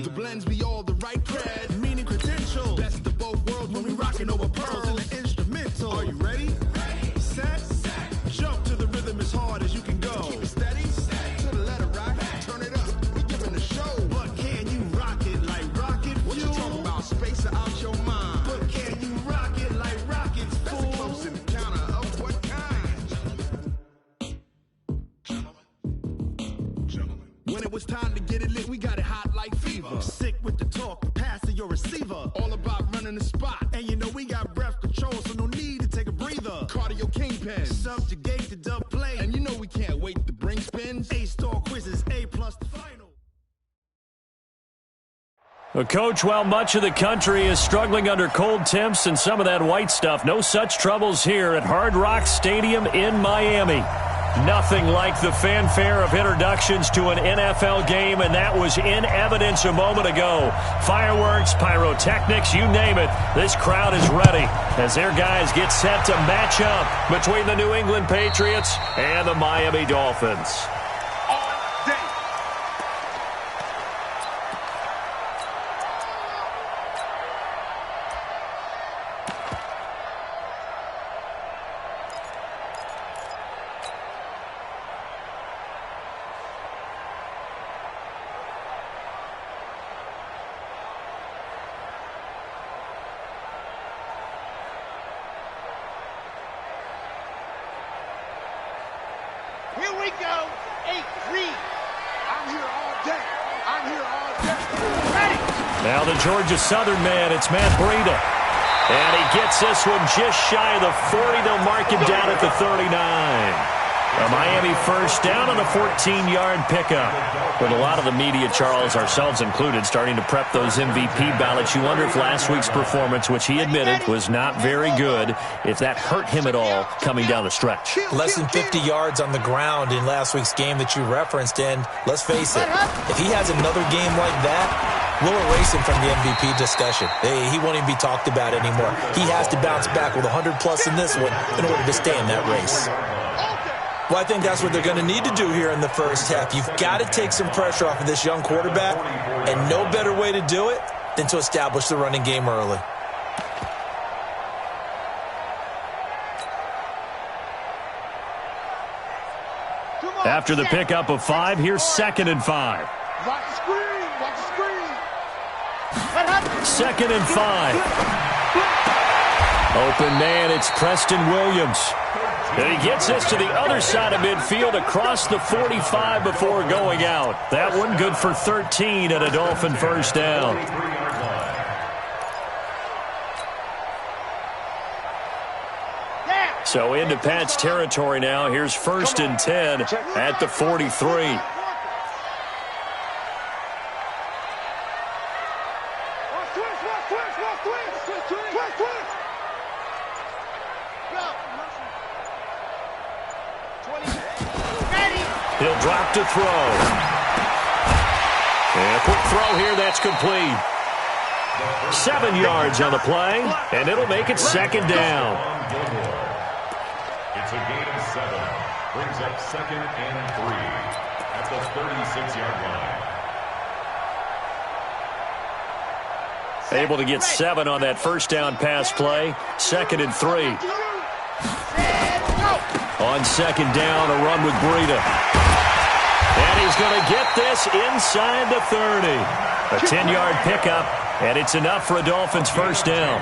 The blends be all the right cred, meaning credential. Best of both worlds when we rockin' over pearls and the instrumental. Are you ready? Set. Jump to the rhythm as hard as you can go. Keep it steady. To the letter rock. Turn it up. We giving the show. But can you rock it like rocket fuel? What you talking about? Space out your mind. But can you rock it like rockets, fool? That's a close encounter of what kind? Gentlemen. When it was time to get it lit, we got it hot like fever. Sick with the talk, pass to your receiver. All about running the spot. And you know we got breath control, so no need to take a breather. Cardio kingpin, subjugate the dub play. And you know we can't wait to bring spins. A-star quizzes, A+ the final. Well, Coach, while much of the country is struggling under cold temps and some of that white stuff, no such troubles here at Hard Rock Stadium in Miami. Nothing like the fanfare of introductions to an NFL game, and that was in evidence a moment ago. Fireworks, pyrotechnics, you name it. This crowd is ready as their guys get set to match up between the New England Patriots and the Miami Dolphins. Here we go. 8-3. I'm here all day. I'm here all day. Ready. Now the Georgia Southern man, it's Matt Breida. And he gets this one just shy of the 40. They'll mark him down at the 39. A Miami first down on a 14-yard pickup. With a lot of the media, Charles, ourselves included, starting to prep those MVP ballots, you wonder if last week's performance, which he admitted was not very good, if that hurt him at all coming down the stretch. Less than 50 yards on the ground in last week's game that you referenced, and let's face it, if he has another game like that, we'll erase him from the MVP discussion. He won't even be talked about anymore. He has to bounce back with 100-plus in this one in order to stay in that race. Well, I think that's what they're going to need to do here in the first half. You've got to take some pressure off of this young quarterback, and no better way to do it than to establish the running game early. After the pickup of 5, here's 2nd and 5. Watch the screen. Watch the screen. 2nd and 5. Open man, it's Preston Williams. And he gets this to the other side of midfield across the 45 before going out. That one good for 13 and a Dolphin first down. So into Pat's territory now. Here's 1st and 10 at the 43. He'll drop to throw. And a quick throw here, that's complete. 7 yards on the play, and it'll make it 2nd down. It's a gain of 7. Brings up 2nd and 3 at the 36-yard line. Able to get 7 on that first down pass play. 2nd and 3. On 2nd down, a run with Breida. And he's going to get this inside the 30. A 10-yard pickup, and it's enough for a Dolphins first down.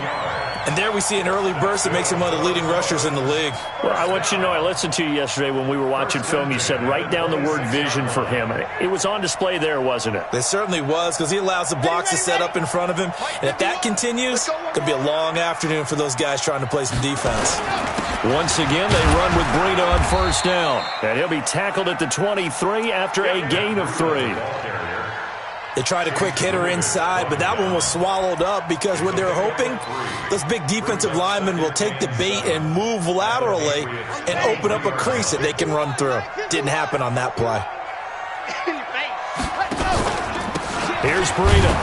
And there we see an early burst that makes him one of the leading rushers in the league. Well, I want you to know, I listened to you yesterday when we were watching film. You said write down the word vision for him. It was on display there, wasn't it? It certainly was, because he allows the blocks to set up in front of him. And if that continues, it could be a long afternoon for those guys trying to play some defense. Once again, they run with Breida on first down. And he'll be tackled at the 23 after a gain of 3. They tried a quick hitter inside, but that one was swallowed up because what they're hoping, those big defensive linemen will take the bait and move laterally and open up a crease that they can run through. Didn't happen on that play. Here's Breida.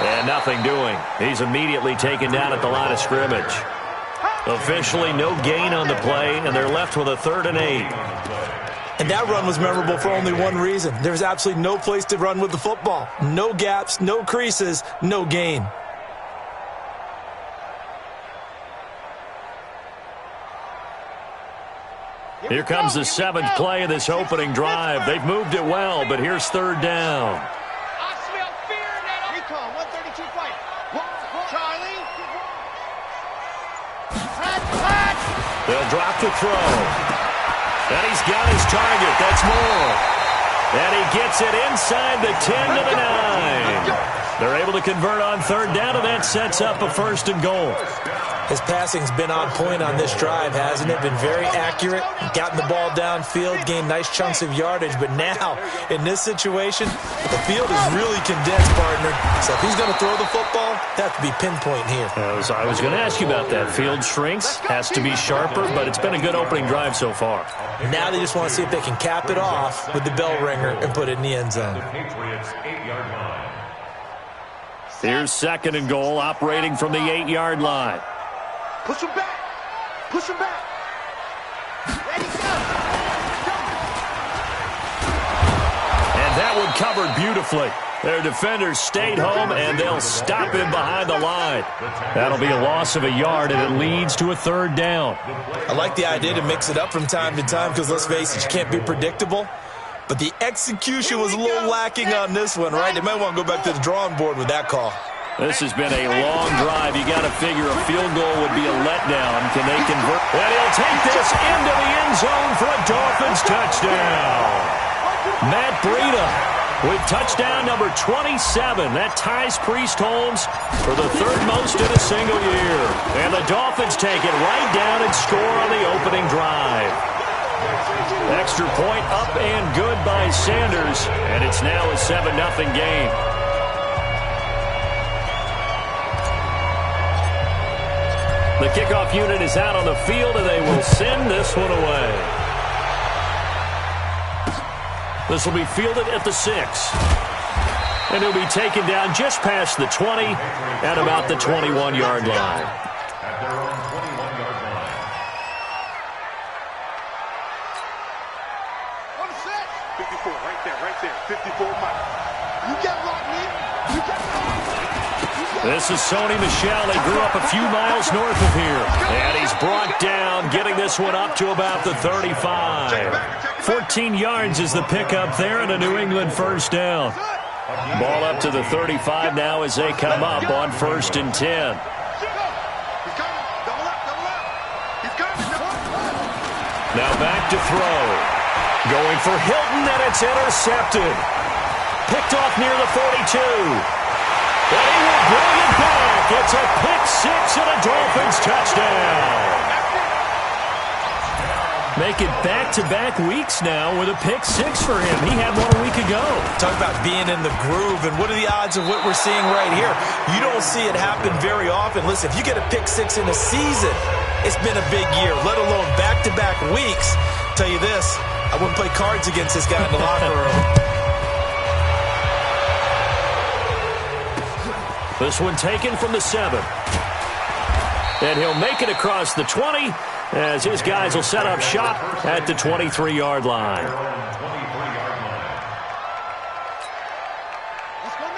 And nothing doing. He's immediately taken down at the line of scrimmage. Officially no gain on the play, and they're left with a 3rd and 8. And that run was memorable for only one reason. There was absolutely no place to run with the football. No gaps, no creases, no gain. Here comes the 7th play of this opening drive. They've moved it well, but here's 3rd down. I smell fear in that. Recon, 132 fight. Charlie. They'll drop the throw. And he's got his target. That's Moore. And he gets it inside the 10 to the 9. They're able to convert on 3rd down, and that sets up a 1st and goal. His passing's been on point on this drive, hasn't it? Been very accurate, gotten the ball downfield, gained nice chunks of yardage. But now, in this situation, the field is really condensed, partner. So if he's going to throw the football, that have to be pinpoint here. I was going to ask you about that. Field shrinks, has to be sharper, but it's been a good opening drive so far. Now they just want to see if they can cap it off with the bell ringer and put it in the end zone. Here's 2nd and goal, operating from the 8-yard line. Push him back. Push him back. Ready, go. And that one covered beautifully. Their defenders stayed home, and they'll stop him behind the line. That'll be a loss of a yard, and it leads to a 3rd down. I like the idea to mix it up from time to time because, let's face it, you can't be predictable. But the execution was a little lacking on this one, right? They might want to go back to the drawing board with that call. This has been a long drive. You got to figure a field goal would be a letdown. Can they convert? And he'll take this into the end zone for a Dolphins touchdown. Matt Breida with touchdown number 27. That ties Priest Holmes for the 3rd most in a single year. And the Dolphins take it right down and score on the opening drive. Extra point up and good by Sanders. And it's now a 7-0 game. The kickoff unit is out on the field, and they will send this one away. This will be fielded at the 6. And he'll be taken down just past the 20 at about the 21-yard line. At their own 21-yard line. On the set. 54, right there. 54 miles. You got locked, man. You got locked. This is Sony Michel. He grew up a few miles north of here. And he's brought down, getting this one up to about the 35. 14 yards is the pickup there, and a New England 1st down. Ball up to the 35 now as they come up on 1st and 10. Now back to throw. Going for Hilton, and it's intercepted. Picked off near the 42. And he will bring it back. It's a pick-6 and a Dolphins touchdown. Make it back-to-back weeks now with a pick-6 for him. He had one a week ago. Talk about being in the groove, and what are the odds of what we're seeing right here? You don't see it happen very often. Listen, if you get a pick-6 in a season, it's been a big year, let alone back-to-back weeks. Tell you this, I wouldn't play cards against this guy in the locker room. This one taken from the 7. And he'll make it across the 20 as his guys will set up shop at the 23-yard line.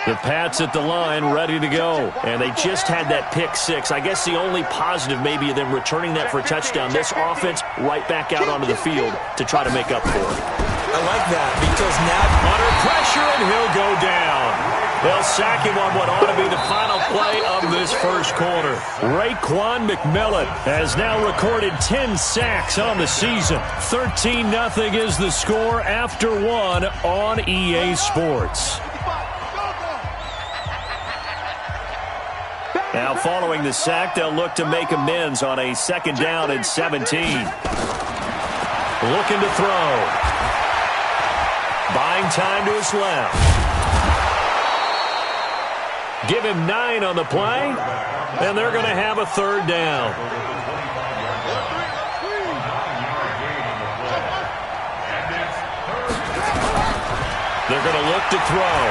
The Pats at the line ready to go. And they just had that pick-6. I guess the only positive maybe of them returning that for a touchdown. This offense right back out onto the field to try to make up for it. I like that because now under pressure, and he'll go down. They'll sack him on what ought to be the final play of this 1st quarter. Raekwon McMillan has now recorded 10 sacks on the season. 13-0 is the score after 1 on EA Sports. Now following the sack, they'll look to make amends on a 2nd down and 17. Looking to throw. Buying time to his left. Give him 9 on the play, and they're going to have a 3rd down. They're going to look to throw.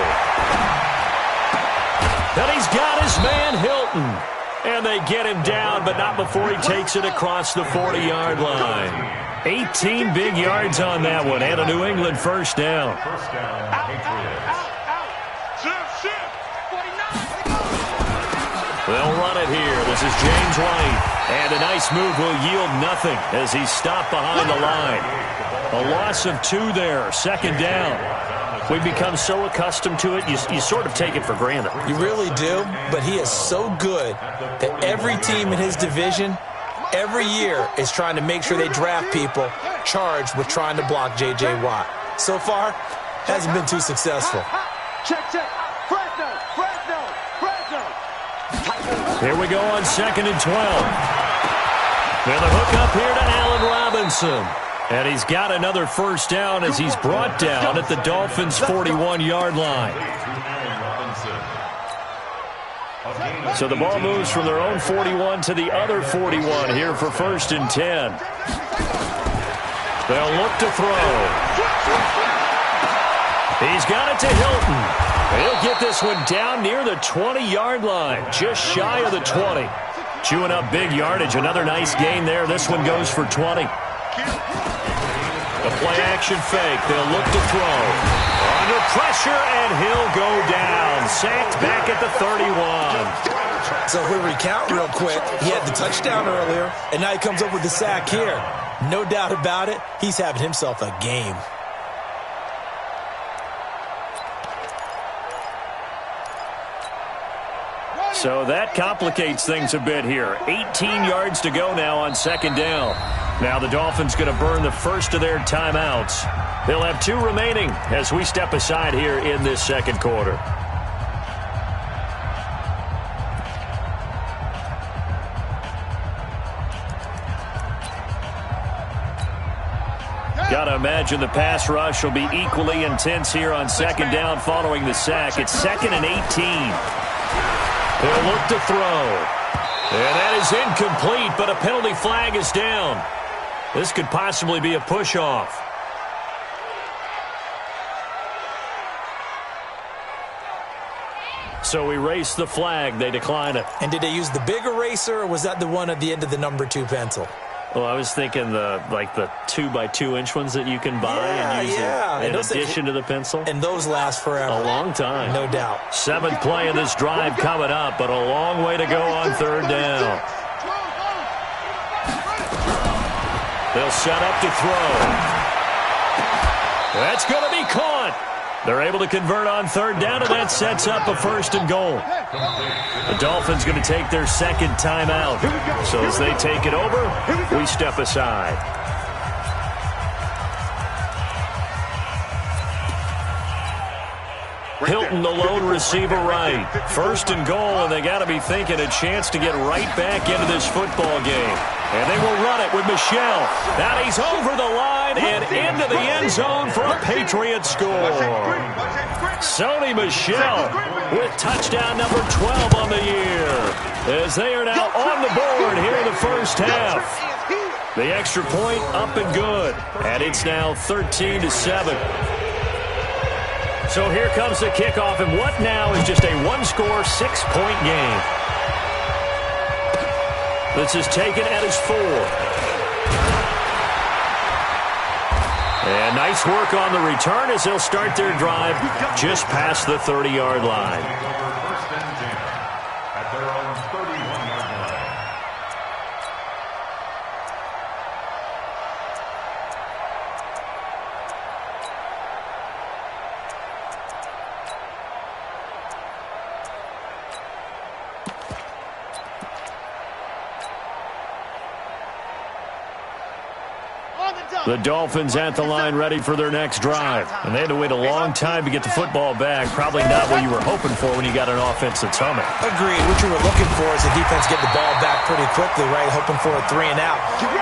And he's got his man Hilton. And they get him down, but not before he takes it across the 40-yard line. 18 big yards on that one, and a New England first down. First down, Patriots. They'll run it here. This is James White. And a nice move will yield nothing as he's stopped behind the line. A loss of 2 there, second down. We've become so accustomed to it, you sort of take it for granted. You really do, but he is so good that every team in his division every year is trying to make sure they draft people charged with trying to block J.J. Watt. So far, hasn't been too successful. Check. Fresno. Here we go on 2nd and 12. And the hook up here to Allen Robinson. And he's got another first down as he's brought down at the Dolphins' 41-yard line. So the ball moves from their own 41 to the other 41 here for 1st and 10. They'll look to throw. He's got it to Hilton. He'll get this one down near the 20-yard line, just shy of the 20. Chewing up big yardage. Another nice gain there. This one goes for 20. The play-action fake. They'll look to throw. Under pressure, and he'll go down. Sacked back at the 31. So if we recount real quick, he had the touchdown earlier, and now he comes up with the sack here. No doubt about it, he's having himself a game. So that complicates things a bit here. 18 yards to go now on 2nd down. Now the Dolphins going to burn the first of their timeouts. They'll have 2 remaining as we step aside here in this 2nd quarter. Got to imagine the pass rush will be equally intense here on 2nd down following the sack. It's 2nd and 18. They'll look to throw. And that is incomplete, but a penalty flag is down. This could possibly be a push-off. So erase the flag. They decline it. And did they use the big eraser, or was that the one at the end of the number 2 pencil? Well, I was thinking the 2x2-inch ones that you can buy and use in addition to the pencil. And those last forever. A long time. No doubt. 7th play of this drive coming up, but a long way to go on 3rd down. They'll set up to throw. That's going to be caught. They're able to convert on 3rd down, and that sets up a 1st and goal. The Dolphins going to take their 2nd timeout. So as they take it over, we step aside. Hilton, the lone receiver right. 1st and goal, and they got to be thinking a chance to get right back into this football game. And they will run it with Michel. Now he's over the line and into the end zone for a Patriot score. Sony Michel with touchdown number 12 on the year, as they are now on the board here in the first half. The extra point up and good, and it's now 13-7. So here comes the kickoff, and what now is just a 1-score, 6-point game. This is taken at his 4. And nice work on the return as they'll start their drive just past the 30-yard line. First and 10 at their own 31-yard line. The Dolphins at the line ready for their next drive. And they had to wait a long time to get the football back. Probably not what you were hoping for when you got an offense that's humming. Agreed. What you were looking for is the defense get the ball back pretty quickly, right? Hoping for a 3 and out.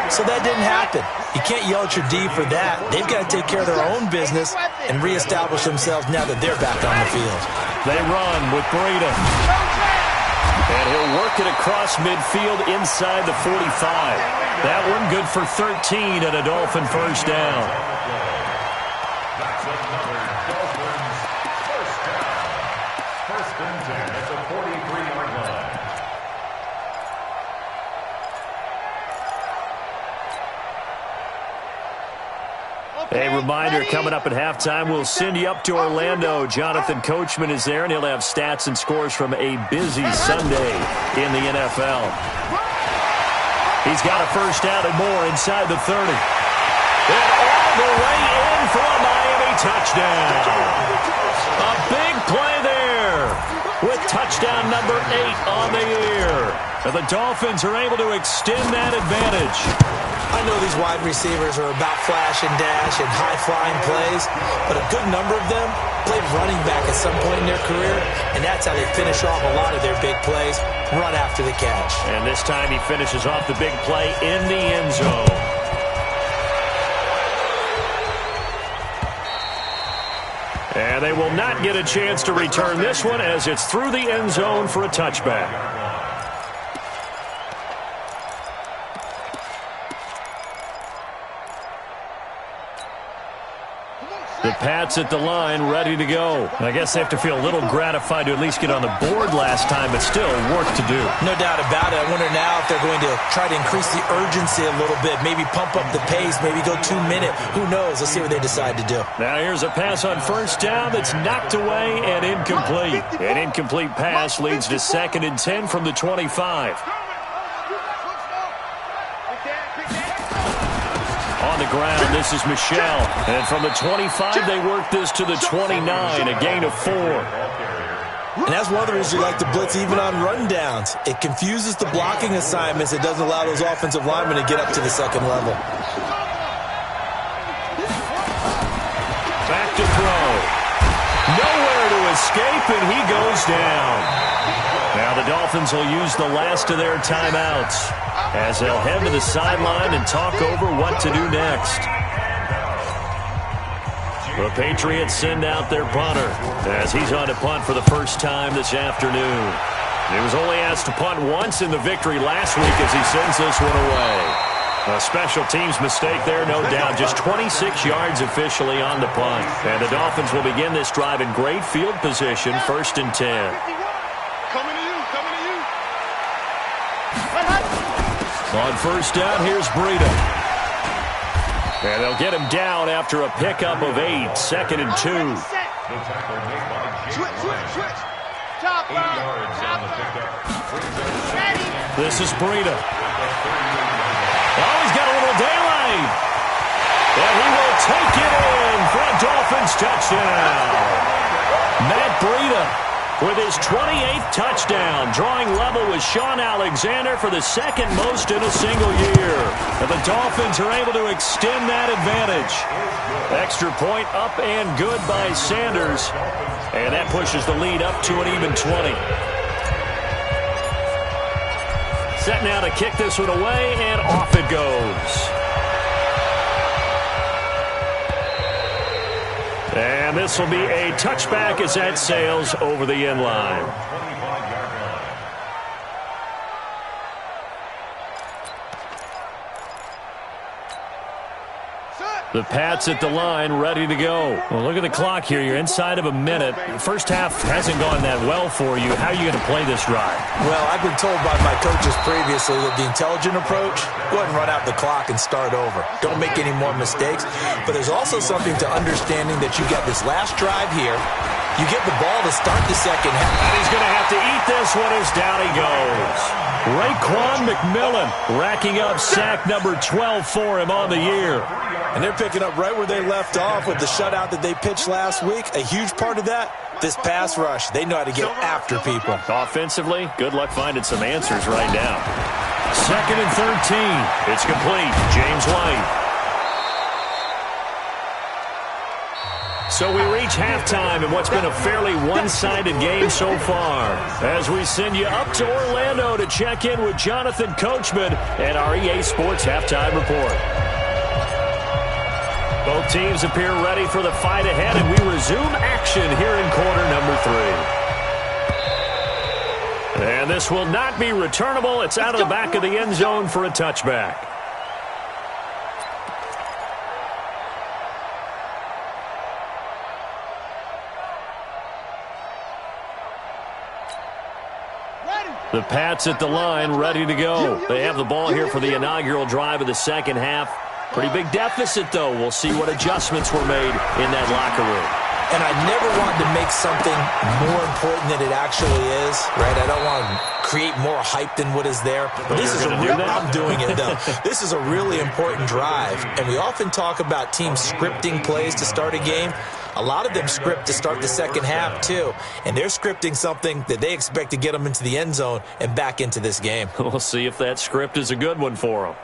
So that didn't happen. You can't yell at your D for that. They've got to take care of their own business and reestablish themselves now that they're back on the field. They run with Breida. And he'll work it across midfield inside the 45. That one good for 13 and a Dolphin first down. That's another Dolphins first down. 1st and 10 at the 43-yard line. reminder, coming up at halftime, we'll send you up to Orlando. Jonathan Coachman is there, and he'll have stats and scores from a busy Sunday in the NFL. He's got a first down and more inside the 30. And all the way in for a Miami touchdown. A big play there with touchdown number 8 on the year. And the Dolphins are able to extend that advantage. I know these wide receivers are about flash and dash and high-flying plays, but a good number of them played running back at some point in their career, and that's how they finish off a lot of their big plays, run after the catch. And this time he finishes off the big play in the end zone. And they will not get a chance to return this one as it's through the end zone for a touchback. The Pats at the line, ready to go. I guess they have to feel a little gratified to at least get on the board last time, but still work to do. No doubt about it. I wonder now if they're going to try to increase the urgency a little bit, maybe pump up the pace, maybe go 2 minute. Who knows? Let's see what they decide to do. Now here's a pass on first down that's knocked away and incomplete. An incomplete pass leads to 2nd and 10 from the 25. On the ground, this is Michel. And from the 25, they work this to the 29, a gain of 4. And that's one of the reasons you like to blitz even on run downs. It confuses the blocking assignments. It doesn't allow those offensive linemen to get up to the second level. Back to throw. Nowhere to escape, and he goes down. Now the Dolphins will use the last of their timeouts as they'll head to the sideline and talk over what to do next. The Patriots send out their punter as he's on to punt for the first time this afternoon. He was only asked to punt once in the victory last week as he sends this one away. A special teams mistake there, no doubt. Just 26 yards officially on the punt. And the Dolphins will begin this drive in great field position, 1st and 10. On first down, here's Breida. And they'll get him down after a pickup of 8, 2nd and 2. This is Breida. Oh, he's got a little daylight. And he will take it in for a Dolphins touchdown. Matt Breida with his 28th touchdown, drawing level with Sean Alexander for the 2nd most in a single year. And the Dolphins are able to extend that advantage. Extra point up and good by Sanders. And that pushes the lead up to an even 20. Set now to kick this one away, and off it goes. And this will be a touchback as that sails over the end line. The Pats at the line, ready to go. Well, look at the clock here. You're inside of a minute. The first half hasn't gone that well for you. How are you going to play this drive? Well, I've been told by my coaches previously that the intelligent approach, go ahead and run out the clock and start over. Don't make any more mistakes. But there's also something to understanding that you get this last drive here. You get the ball to start the second half. And he's going to have to eat this one as down he goes. Raekwon McMillan racking up sack number 12 for him on the year. And they're picking up right where they left off with the shutout that they pitched last week. A huge part of that, this pass rush. They know how to get after people. Offensively, good luck finding some answers right now. 2nd and 13. It's complete. James White. So we reach halftime in what's been a fairly one-sided game so far. As we send you up to Orlando to check in with Jonathan Coachman and our EA Sports Halftime Report. Both teams appear ready for the fight ahead, and we resume action here in quarter number 3. And this will not be returnable. It's out of the back of the end zone for a touchback. The Pats at the line, ready to go. They have the ball here for the inaugural drive of the second half. Pretty big deficit, though. We'll see what adjustments were made in that locker room. And I never want to make something more important than it actually is, right? I don't want to create more hype than what is there. But this is I'm doing it, though. This is a really important drive. And we often talk about teams scripting plays to start a game. A lot of them script to start the second half, too. And they're scripting something that they expect to get them into the end zone and back into this game. We'll see if that script is a good one for them.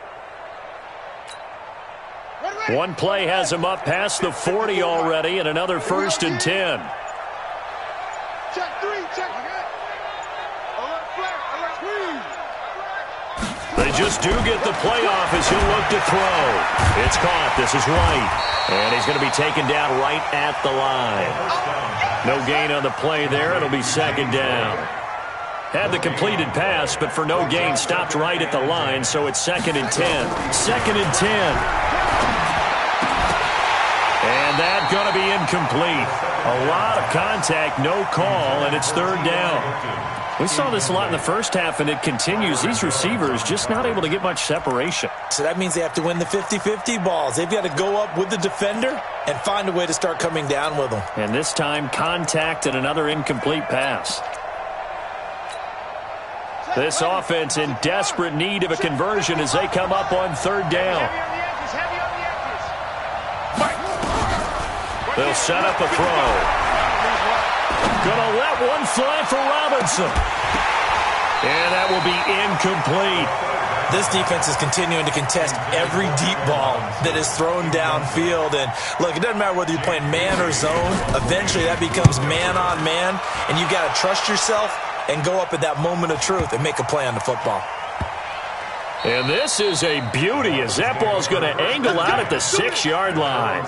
One play has him up past the 40 already, and another 1st and 10. Check 3, check. Alert flat, alert squeeze. They just do get the playoff as he'll look to throw. It's caught. This is White. And he's going to be taken down right at the line. No gain on the play there. It'll be 2nd down. Had the completed pass, but for no gain, stopped right at the line, so it's 2nd and 10. 2nd and 10. And that's going to be incomplete. A lot of contact, no call, and it's 3rd down. We saw this a lot in the first half, and it continues. These receivers just not able to get much separation. So that means they have to win the 50-50 balls. They've got to go up with the defender and find a way to start coming down with them. And this time, contact and another incomplete pass. This offense in desperate need of a conversion as they come up on 3rd down. They'll set up a throw. Gonna let one fly for Robinson. And that will be incomplete. This defense is continuing to contest every deep ball that is thrown downfield. And look, it doesn't matter whether you're playing man or zone. Eventually that becomes man on man. And you've got to trust yourself and go up at that moment of truth and make a play on the football. And this is a beauty as that ball's going to angle out at the 6-yard line.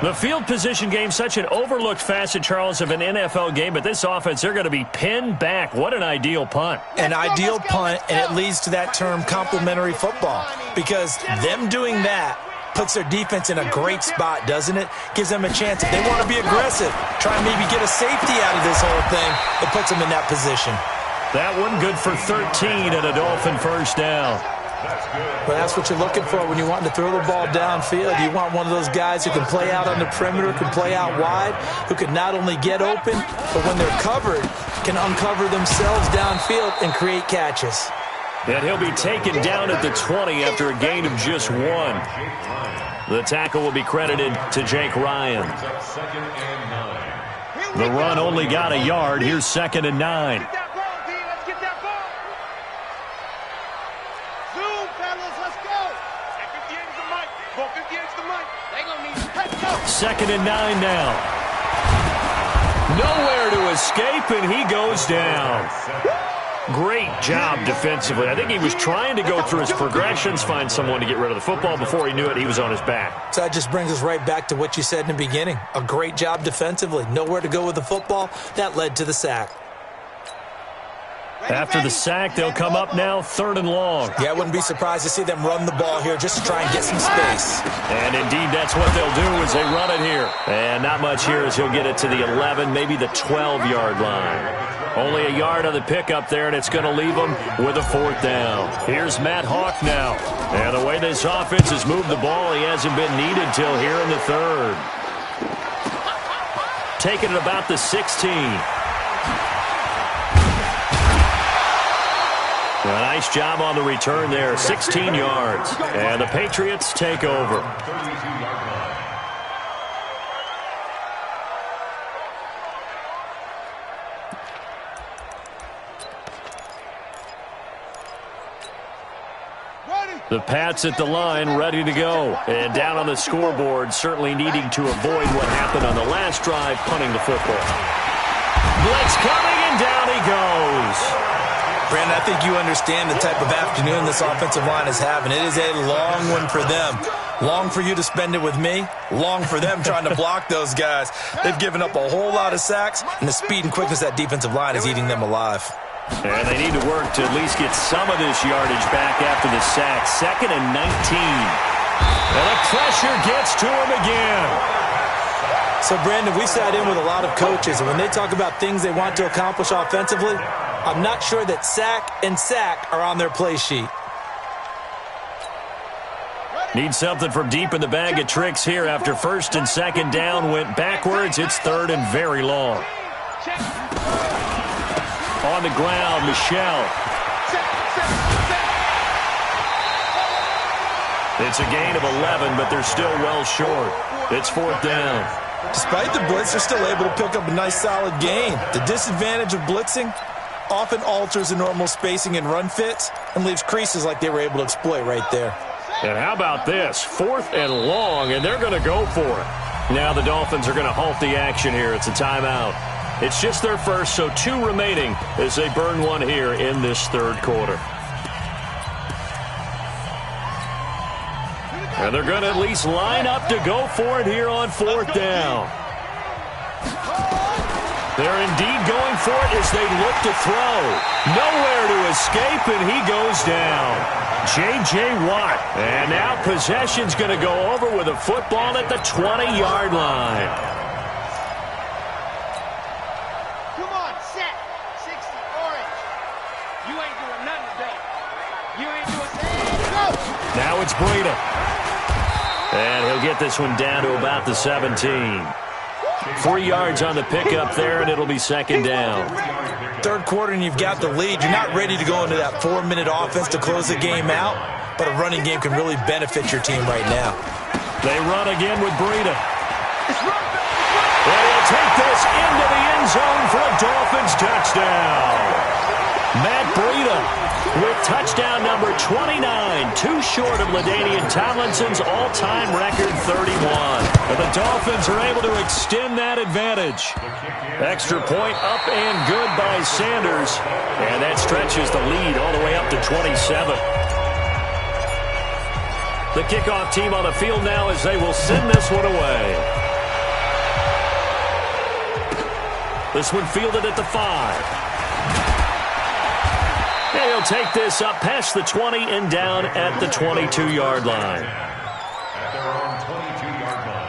The field position game, such an overlooked facet, Charles, of an NFL game, but this offense, they're going to be pinned back. What an ideal punt. An ideal punt, and it leads to that term complementary football, because them doing that puts their defense in a great spot, doesn't it? Gives them a chance. If they want to be aggressive, try and maybe get a safety out of this whole thing, it puts them in that position. That one good for 13 and a Dolphin 1st down. Well, that's what you're looking for when you're wanting to throw the ball downfield. You want one of those guys who can play out on the perimeter, can play out wide, who can not only get open, but when they're covered, can uncover themselves downfield and create catches. And he'll be taken down at the 20 after a gain of just 1. The tackle will be credited to Jake Ryan. The run only got a yard. Here's 2nd and 9. 2nd and 9 now. Nowhere to escape, and he goes down. Great job defensively. I think he was trying to go through his progressions, find someone to get rid of the football. Before he knew it, he was on his back. So that just brings us right back to what you said in the beginning. A great job defensively. Nowhere to go with the football. That led to the sack. After the sack, they'll come up now 3rd and long. Yeah, I wouldn't be surprised to see them run the ball here just to try and get some space. And indeed, that's what they'll do as they run it here. And not much here as he'll get it to the 11, maybe the 12-yard line. Only a yard on the pickup there, and it's going to leave them with a 4th down. Here's Matt Hawk now. And the way this offense has moved the ball, he hasn't been needed till here in the 3rd. Taking it about the 16. A nice job on the return there, 16 yards. And the Patriots take over. The Pats at the line, ready to go. And down on the scoreboard, certainly needing to avoid what happened on the last drive, punting the football. Blitz coming, and down he goes. Brandon, I think you understand the type of afternoon this offensive line is having. It is a long one for them. Long for you to spend it with me. Long for them trying to block those guys. They've given up a whole lot of sacks, and the speed and quickness of that defensive line is eating them alive. And they need to work to at least get some of this yardage back after the sack. 2nd and 19. And the pressure gets to him again. So, Brandon, we sat in with a lot of coaches, and when they talk about things they want to accomplish offensively, I'm not sure that sack and sack are on their play sheet. Need something from deep in the bag of tricks here after first and second down went backwards. It's third and very long. On the ground, Michelle. It's a gain of 11, but they're still well short. It's fourth down. Despite the blitz, they're still able to pick up a nice solid gain. The disadvantage of blitzing often alters the normal spacing and run fits and leaves creases like they were able to exploit right there. And how about this? Fourth and long, and they're going to go for it. Now the Dolphins are going to halt the action here. It's a timeout. It's just their first, so 2 remaining as they burn one here in this third quarter. And they're going to at least line up to go for it here on fourth down. They're indeed going for it as they look to throw. Nowhere to escape, and he goes down. J.J. Watt. And now possession's going to go over with a football at the 20-yard line. Come on, set. 60, orange. You ain't doing nothing today. You ain't doing nothing. Go! Now it's Breida. And he'll get this one down to about the 17. 3 yards on the pickup there, and it'll be second down. Third quarter, and you've got the lead. You're not ready to go into that 4-minute offense to close the game out, but a running game can really benefit your team right now. They run again with Breida. And he'll take this into the end zone for a Dolphins touchdown. Matt Breida with touchdown number 29, too short of LaDainian Tomlinson's all-time record 31. And the Dolphins are able to extend that advantage. Extra point up and good by Sanders. And that stretches the lead all the way up to 27. The kickoff team on the field now as they will send this one away. This one fielded at the 5. And he'll take this up past the 20 and down at the 22-yard line. At their own 22-yard line.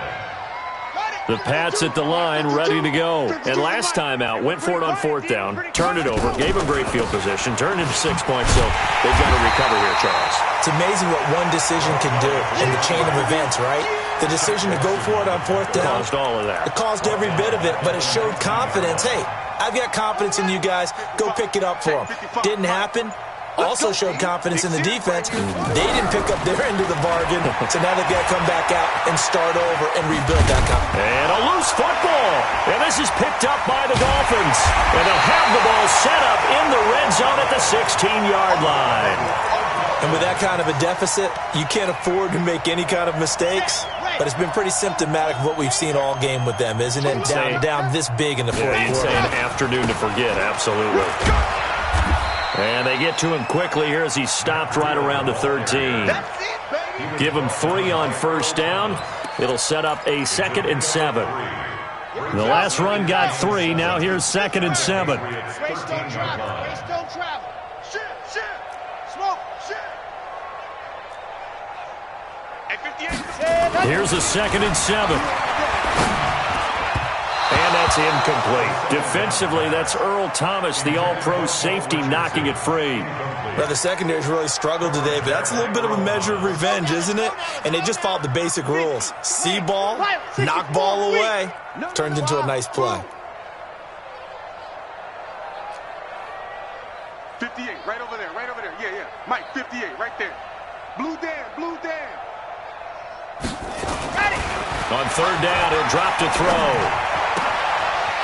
The Pats at the line, ready to go. And last time out, went for it on fourth down, turned it over, gave them great field position, turned into 6 points, so they've got to recover here, Charles. It's amazing what one decision can do in the chain of events, right? The decision to go for it on fourth down. Caused all of that. It caused every bit of it, but it showed confidence. Hey, I've got confidence in you guys. Go pick it up for them. Didn't happen. Also showed confidence in the defense. They didn't pick up their end of the bargain, so now they've got to come back out and start over and rebuild that confidence. And a loose football. And this is picked up by the Dolphins. And they'll have the ball set up in the red zone at the 16-yard line. And with that kind of a deficit, you can't afford to make any kind of mistakes. But it's been pretty symptomatic of what we've seen all game with them, isn't it? Down this big in the fourth quarter. You'd say an afternoon to forget, absolutely. And they get to him quickly here as he's stopped right around the 13. Give him 3 on first down. It'll set up a 2nd and 7. The last run got 3. Now here's 2nd and 7. Race don't travel. Race don't travel. Shoot. Smoke. Shoot. Here's a 2nd and 7. And that's incomplete. Defensively, that's Earl Thomas, the all-pro safety, knocking it free. Well, the secondary's really struggled today, but that's a little bit of a measure of revenge, isn't it? And they just followed the basic rules. See ball, knock ball away. Turned into a nice play. 58, right over there. Yeah. Mike, 58, right there. Blue Dan. On third down, he'll drop to throw.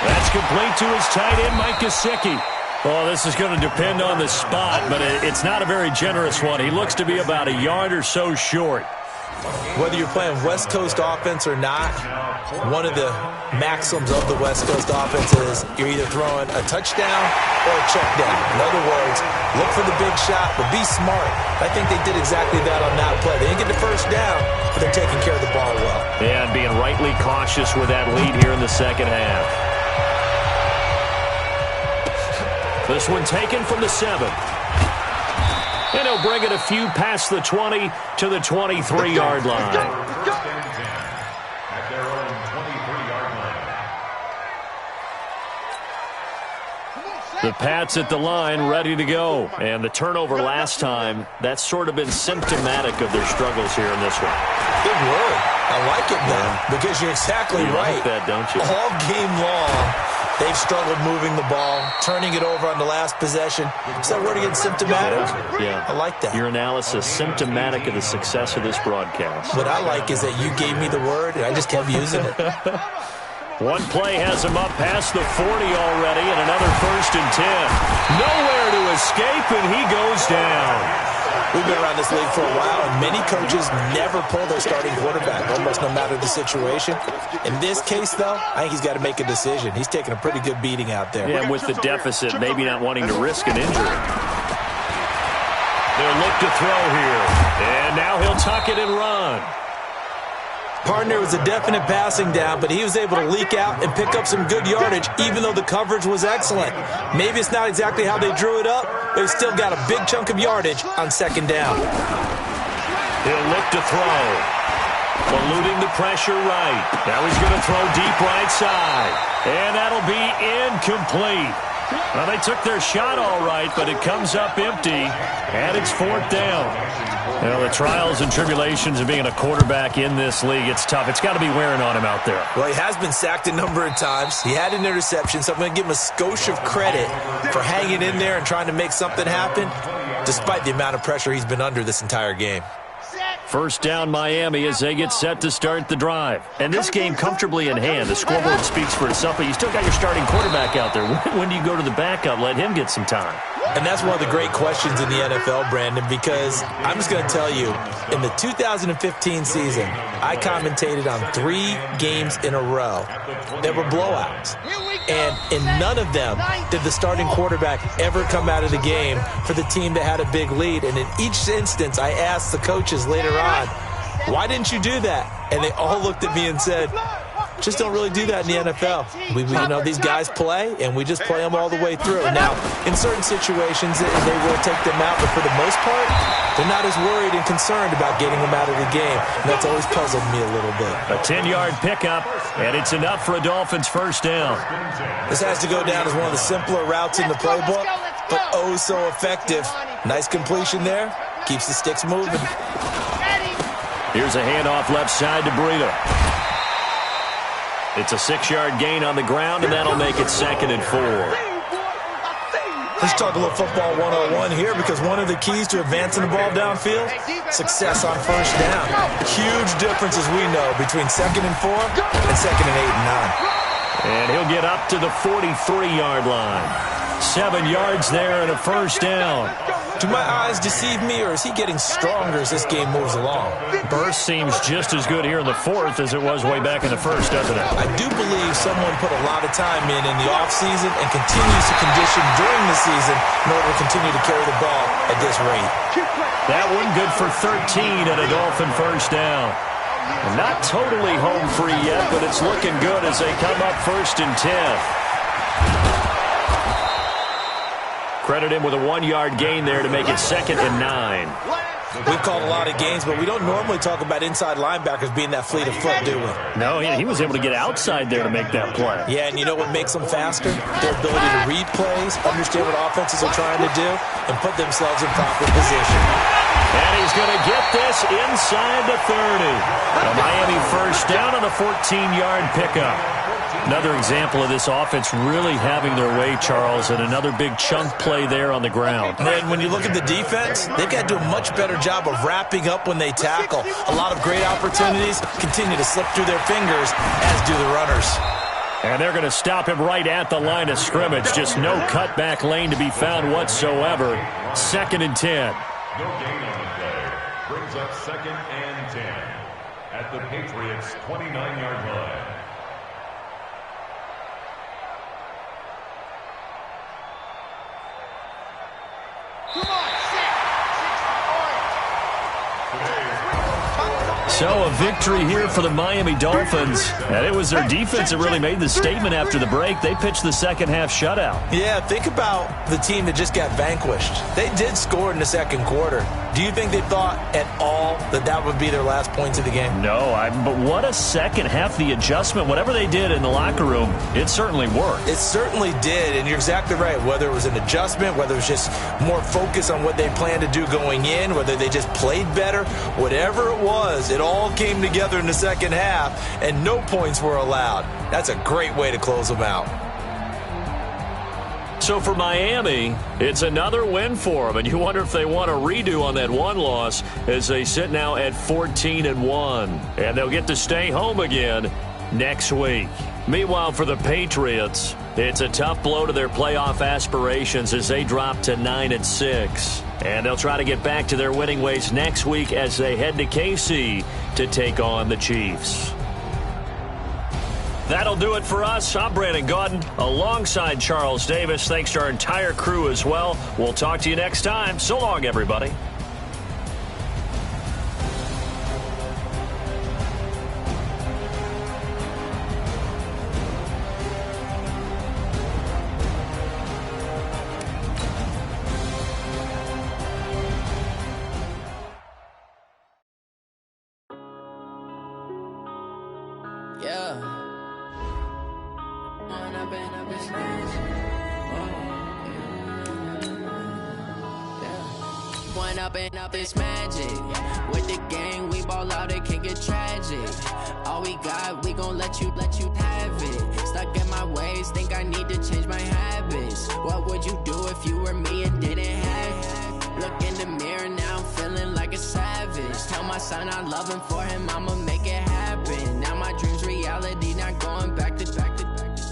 That's complete to his tight end, Mike Gesicki. Well, this is going to depend on the spot, but it's not a very generous one. He looks to be about a yard or so short. Whether you're playing West Coast offense or not, one of the maxims of the West Coast offense is you're either throwing a touchdown or a check down. In other words, look for the big shot, but be smart. I think they did exactly that on that play. They didn't get the first down, but they're taking care of the ball well. And being rightly cautious with that lead here in the second half. This one taken from the 7. And he'll bring it a few past the 20 to the 23-yard line. At their own 23-yard line. Come on, The Pats at the line, ready to go. And the turnover last time, that's sort of been symptomatic of their struggles here in this one. Good word. I like it now because you're exactly right. You like that, don't you? All game long, they've struggled moving the ball, turning it over on the last possession. Is that word again, symptomatic? Yeah. I like that. Your analysis, symptomatic of the success of this broadcast. What I like is that you gave me the word, and I just kept using it. One play has him up past the 40 already, and another 1st and 10. Nowhere to escape, and he goes down. We've been around this league for a while, and many coaches never pull their starting quarterback, almost no matter the situation. In this case, though, I think he's got to make a decision. He's taking a pretty good beating out there. Yeah, with the deficit, maybe not wanting to risk an injury. They'll look to throw here, and now he'll tuck it and run. Partner was a definite passing down, but he was able to leak out and pick up some good yardage, even though the coverage was excellent. Maybe it's not exactly how they drew it up, but he still got a big chunk of yardage on 2nd down. He'll look to throw. Eluding the pressure right. Now he's going to throw deep right side. And that'll be incomplete. Well, they took their shot all right, but it comes up empty, and it's 4th down. You know, the trials and tribulations of being a quarterback in this league, it's tough. It's got to be wearing on him out there. Well, he has been sacked a number of times. He had an interception, so I'm going to give him a skosh of credit for hanging in there and trying to make something happen, despite the amount of pressure he's been under this entire game. 1st down Miami as they get set to start the drive. And this game comfortably in hand. The scoreboard speaks for itself, but you still got your starting quarterback out there. When do you go to the backup? Let him get some time. And that's one of the great questions in the NFL, Brandon, because I'm just going to tell you, in the 2015 season, I commentated on 3 games in a row that were blowouts. And in none of them did the starting quarterback ever come out of the game for the team that had a big lead. And in each instance, I asked the coaches later on, why didn't you do that? And they all looked at me and said, just don't really do that in the NFL. You know, these guys play, and we just play them all the way through. Now, in certain situations, they will take them out, but for the most part, they're not as worried and concerned about getting them out of the game. And that's always puzzled me a little bit. A 10-yard pickup, and it's enough for a Dolphins 1st down. This has to go down as one of the simpler routes in the playbook, but oh so effective. Nice completion there. Keeps the sticks moving. Here's a handoff left side to Breida. It's a 6-yard gain on the ground, and that'll make it 2nd and 4. Let's talk a little football 101 here, because one of the keys to advancing the ball downfield, success on 1st down. Huge difference, as we know, between 2nd and 4 and 2nd and 8 and 9. And he'll get up to the 43-yard line. 7 yards there and a 1st down. Do my eyes deceive me, or is he getting stronger as this game moves along? Burst seems just as good here in the 4th as it was way back in the 1st, doesn't it? I do believe someone put a lot of time in the offseason and continues to condition during the season in order to continue to carry the ball at this rate. That one good for 13 at a Dolphin 1st down. Not totally home free yet, but it's looking good as they come up 1st and 10. Credit him with a 1-yard gain there to make it 2nd and 9. We've called a lot of games, but we don't normally talk about inside linebackers being that fleet of foot, do we? No, he was able to get outside there to make that play. Yeah, and you know what makes them faster? Their ability to read plays, understand what offenses are trying to do, and put themselves in proper position. And he's going to get this inside the 30. A Miami 1st down on the 14-yard pickup. Another example of this offense really having their way, Charles, and another big chunk play there on the ground. And when you look at the defense, they've got to do a much better job of wrapping up when they tackle. A lot of great opportunities continue to slip through their fingers, as do the runners. And they're going to stop him right at the line of scrimmage. Just no cutback lane to be found whatsoever. 2nd and 10. No gain on the play. Brings up 2nd and 10 at the Patriots' 29-yard line. So a victory here for the Miami Dolphins. And it was their defense that really made the statement after the break. They pitched the second-half shutout. Yeah, think about the team that just got vanquished. They did score in the 2nd quarter. Do you think they thought at all that that would be their last points of the game? No, but what a second half. The adjustment, whatever they did in the locker room, it certainly worked. It certainly did, and you're exactly right. Whether it was an adjustment, whether it was just more focus on what they planned to do going in, whether they just played better, whatever it was, it all came together in the second half, and no points were allowed. That's a great way to close them out. So for Miami, it's another win for them, and you wonder if they want a redo on that one loss as they sit now at 14-1, and they'll get to stay home again next week. Meanwhile, for the Patriots, it's a tough blow to their playoff aspirations as they drop to 9-6, and they'll try to get back to their winning ways next week as they head to KC to take on the Chiefs. That'll do it for us. I'm Brandon Gaudin alongside Charles Davis. Thanks to our entire crew as well. We'll talk to you next time. So long, everybody. Yeah. One up and up is magic. With the gang, we ball out, it can get tragic. All we got, we gon' let you have it. Stuck in my ways, think I need to change my habits. What would you do if you were me and didn't have it? Look in the mirror now, I'm feeling like a savage. Tell my son I love him, for him I'ma make it happen. Now my dream's reality, not going back to.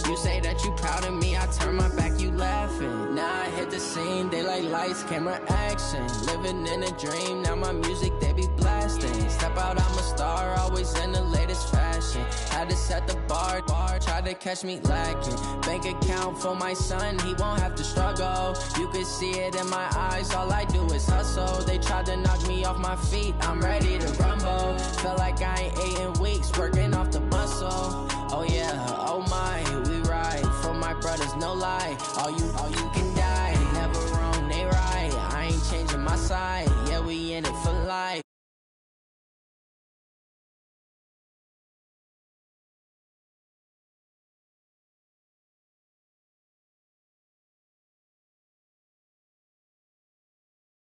You say that you proud of me, I turn my back, you laughing. Now I hit the scene, daylight lights, camera action. Living in a dream, now my music, they be blasting. Step out, I'm a star, always in the latest fashion. Had to set the bar, try to catch me lacking. Bank account for my son, he won't have to struggle. You can see it in my eyes, all I do is hustle. They tried to knock me off my feet, I'm ready to rumble. Felt like I ain't ate in weeks, working off the muscle. Oh yeah.